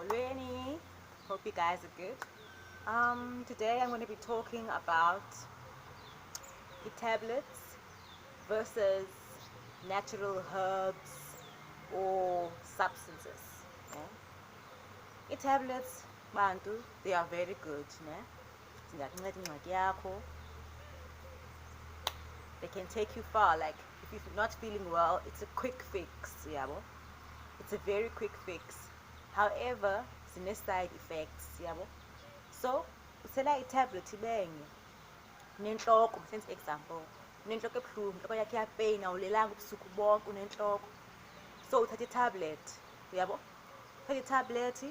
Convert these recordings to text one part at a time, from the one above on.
Molweni. Hope you guys are good. Today I'm going to be talking about the tablets versus natural herbs or substances. Tablets, bantu, they are very good. They can take you far. Like if you're not feeling well, it's a quick fix. It's a very quick fix. However, sine-side effects. So uthela i-tablet ibenge unenhloko, sense example, unenhloko ebuhlungu, inhloko yakhe iyapeyina, awulelanga ubusuku bonke unenhloko, so uthatha i-tablet. Uthatha i-tablet,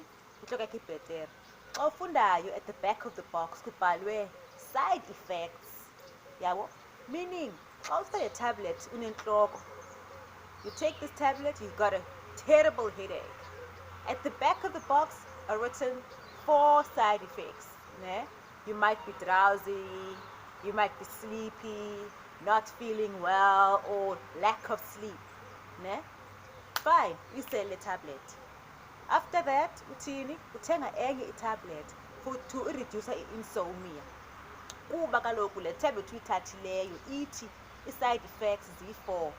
inhloko yakhe ibhetere. Xa ufundayo, at the back of the box kubhalwe side effects. Meaning xa uthatha i-tablet unenhloko, you take this tablet, you've got a terrible headache. At the back of the box are written 4 side effects. You might be drowsy, you might be sleepy, not feeling well, or lack of sleep. Fine, you sell the tablet. After that, uthenga enye i-tablet to reduce i-insomnia. Kuba kaloku le tablet uyithathileyo ithi i-side effects zi-4.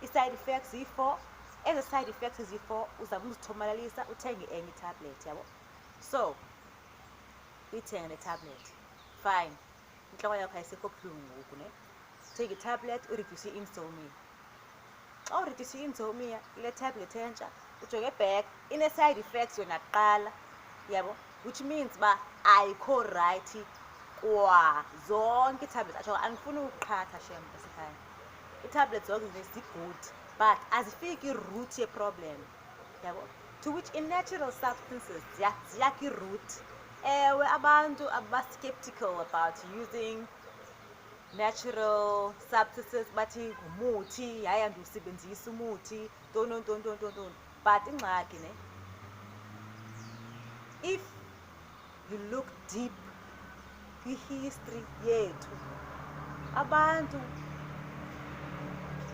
I-side effects zi-4. Ezi side effects zi-4 uzama uzithomalalisa uthenge enye i-tablet. So uyithenga le tablet, fine, inhloko yakho ayisekho buhlungu ngoku. Take i-tablet ureduce i-insomnia. Xa ureduce i-insomnia, ile tablet entsha ujonge back, ine-side effects yona kuqala, which means uba ayikho right kwa zonke ii-tablets. Atsho andifuni ukuqhatha shem basekhaya, ii-tablets zonke zi-good but azifiki i-root ye-problem. To which in natural substances ziyakha i-root. Ewe, abantu aba-skeptical about using natural substances bathi ngumuthi, hayi andiwusebenzisi umuthi, ntonto. But ingxaki if you look deep kwi-history yethu, abantu,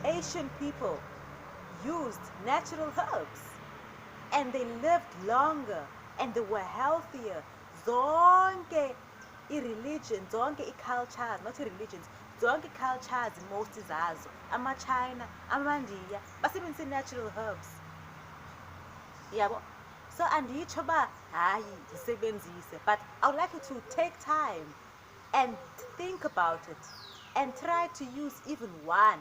Asian people used natural herbs and they lived longer and they were healthier. Zonke i-religions, zonke i-cultures, not i-religions, zonke i-cultures most zazo, ama-China, ama-India, basebenzisa i-natural herbs. So anditsho uba hayi zisebenzise, but I would like you to take time and think about it and try to use even one.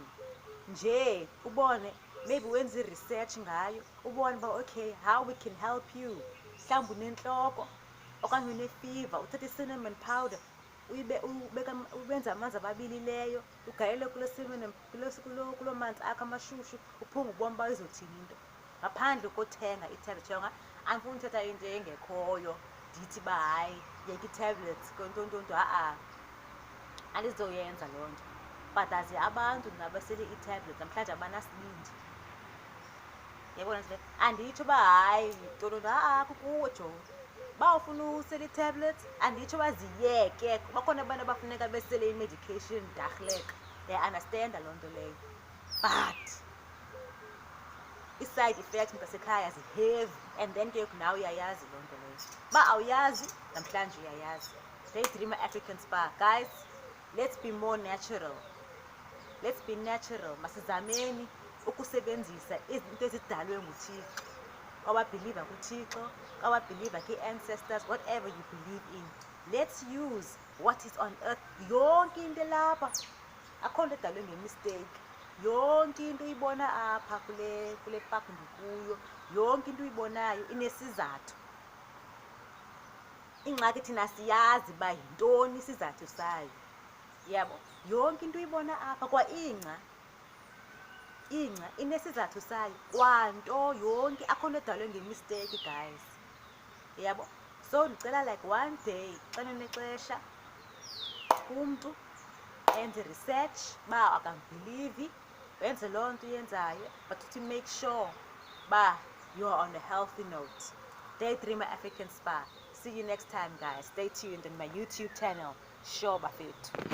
Nje ubone, maybe wenze i-research ngayo, ubone uba okay, how we can help you. Mhlawumbi unentloko okanye une-fever, uthatha i-cinnamon powder ubenza amanzi ababilileyo, ugalele kuloo manzi akho amashushu, uphunga ubona uba izothini into, ngaphandle kothenga i-tablet. Jonga, andifuni uthatha into engekhoyo ndithi uba hayi yeka i-tablets ntonto. Andizoyenza loo nto. But azi abantu nabasele i-tablet namhlanje abanasibindi. Yabona nje, anditsho uba hayi ntonto, kukuwe jo. Ba ufuna usela i-tablets, anditsho baziyeke. Bakhona abantu abafuneka besele i-medication dahleka. Understand loo nto leyo. But i-side effects mntasekhaya zi-heavy, and then ke now uyayazi loo nto leyo. Ba awuyazi, namhlanje uyayazi. Daydreamer African Spa. Guys, let's be more natural. Let's be natural. Masizameni ukusebenzisa izinto ezidalwe nguThixo. Kwababhiliva kuThixo, kwababhiliva ki-ancestors, whatever you believe in. Let's use what is on earth. Yonke into lapha akho nto edalwe nge-mistake. Yonke into uyibona apha kule park ndikuyo, yonke into uyibonayo inesizathu. Ingxaki thina siyazi uba yintoni isizathu sayo. Yonke into uyibona apha, kwa ingca inesizathu sayo, kwanto yonke akho nto edalwe nge-mistake, guys. So ndicela like one day xa ninexesha umntu enze research uba akambhilivi, wenze loo nto uyenzayo, but to make sure uba you are on a healthy note. Daydreamer African Spa. See you next time, guys. Stay tuned on my YouTube channel. Sure, Bafethu.